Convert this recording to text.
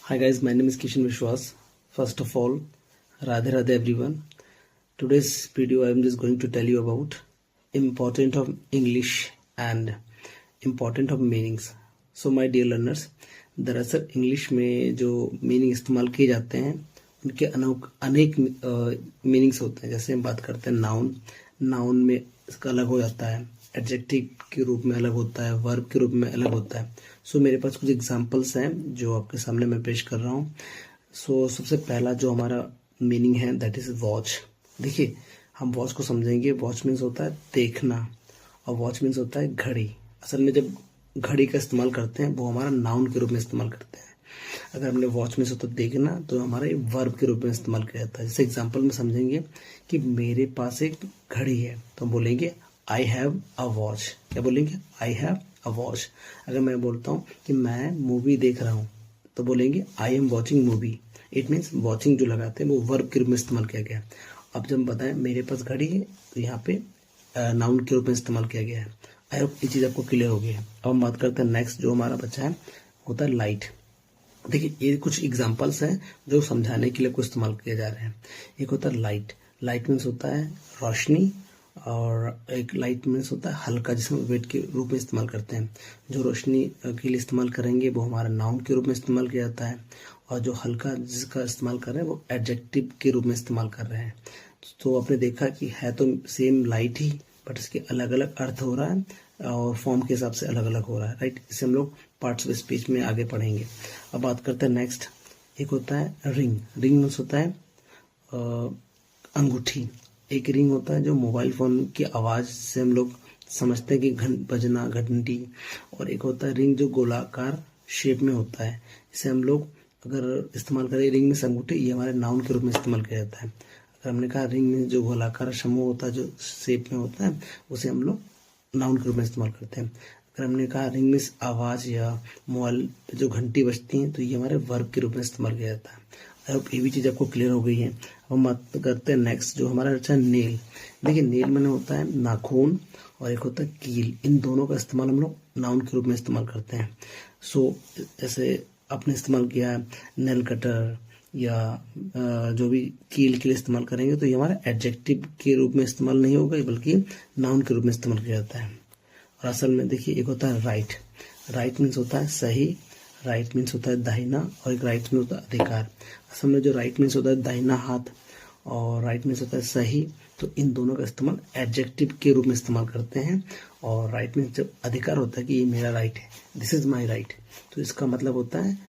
Hi guys, my name is Kishan Vishwas. First of all, Radhe Radhe everyone. Today's video I am just going to tell you about important of English and important of meanings. So my dear learners, दरअसल English में जो meaning इस्तेमाल किए जाते हैं उनके अनेक meanings होते हैं। जैसे हम बात करते हैं नाउन में इसका अलग हो जाता है, एडजेक्टिव के रूप में अलग होता है, वर्ब के रूप में अलग होता है। सो मेरे पास कुछ एग्जांपल्स हैं जो आपके सामने मैं पेश कर रहा हूँ। सो सबसे पहला जो हमारा मीनिंग है दैट इज वॉच। देखिए, हम वॉच को समझेंगे। वॉच मीन्स होता है देखना और वॉच मीन्स होता है घड़ी। असल में जब घड़ी का इस्तेमाल करते हैं वो हमारा नाउन के रूप में इस्तेमाल करते हैं। अगर हमने वॉच मीन्स होता है देखना तो हमारा ये वर्ब के रूप में इस्तेमाल किया जाता है। जैसे एग्जाम्पल में समझेंगे कि मेरे पास एक घड़ी है तो हम बोलेंगे आई हैव अ वॉच। क्या बोलेंगे? I have a watch. अगर मैं बोलता हूँ कि मैं मूवी देख रहा हूँ तो बोलेंगे I am watching movie. It means watching जो लगाते हैं वो वर्ब के रूप में इस्तेमाल किया गया है। अब जब बताएं मेरे पास घड़ी है तो यहाँ पे नाउन के रूप में इस्तेमाल किया गया है। आई होप ये चीज़ आपको क्लियर हो गई है। अब हम बात करते हैं नेक्स्ट जो हमारा बच्चा है होता है लाइट। देखिए, ये कुछ एग्जांपल्स हैं जो समझाने के लिए को इस्तेमाल किए जा रहे हैं। एक होता है लाइट। लाइट मीन्स होता है रोशनी, और एक लाइट मीन्स होता है हल्का, जिसमें वेट के रूप में इस्तेमाल करते हैं। जो रोशनी के लिए इस्तेमाल करेंगे वो हमारा नाउन के रूप में इस्तेमाल किया जाता है, और जो हल्का जिसका इस्तेमाल कर रहे हैं वो एडजेक्टिव के रूप में इस्तेमाल कर रहे हैं। तो आपने देखा कि है तो सेम लाइट ही, बट इसके अलग अलग अर्थ हो रहा है और फॉर्म के हिसाब से अलग अलग हो रहा है, राइट। इसे हम लोग पार्ट्स ऑफ स्पीच में आगे पढ़ेंगे। अब बात करते हैं नेक्स्ट। एक होता है रिंग। रिंग मीन्स होता है अंगूठी। एक रिंग होता है जो मोबाइल फोन की आवाज से हम लोग समझते हैं कि बजना घंटी। और एक होता है रिंग जो गोलाकार शेप में होता है। इसे हम लोग अगर इस्तेमाल करें रिंग में अंगूठी, ये हमारे नाउन के रूप में इस्तेमाल किया जाता है। अगर हमने कहा रिंग में जो गोलाकार समूह होता है, जो शेप में होता है, उसे हम लोग नाउन के रूप में इस्तेमाल करते हैं। अगर हमने कहा रिंग में आवाज या मोबाइल पे जो घंटी बजती है तो ये हमारे वर्ब के रूप में इस्तेमाल किया जाता है। आई होप ये भी चीज़ आपको क्लियर हो गई है। अब हम बात करते हैं नेक्स्ट जो हमारा अच्छा नेल। देखिए, नेल मैंने होता है नाखून और एक होता है कील। इन दोनों का इस्तेमाल हम लोग नाउन के रूप में इस्तेमाल करते हैं। सो जैसे आपने इस्तेमाल किया है नेल कटर या जो भी कील के लिए इस्तेमाल करेंगे तो ये हमारा एडजेक्टिव के रूप में इस्तेमाल नहीं होगा, बल्कि नाउन के रूप में इस्तेमाल किया जाता है। और असल में देखिए, एक होता है राइट। राइट मीन्स होता है सही, राइट मीन्स होता है दाहिना, और एक राइट मीन्स होता है अधिकार। असल में जो राइट मीन्स होता है दाहिना हाथ और राइट मीन्स होता है सही, तो इन दोनों का इस्तेमाल एडजेक्टिव के रूप में इस्तेमाल करते हैं। और राइट मीन्स जब अधिकार होता है कि ये मेरा राइट है, दिस इज माई राइट, तो इसका मतलब होता है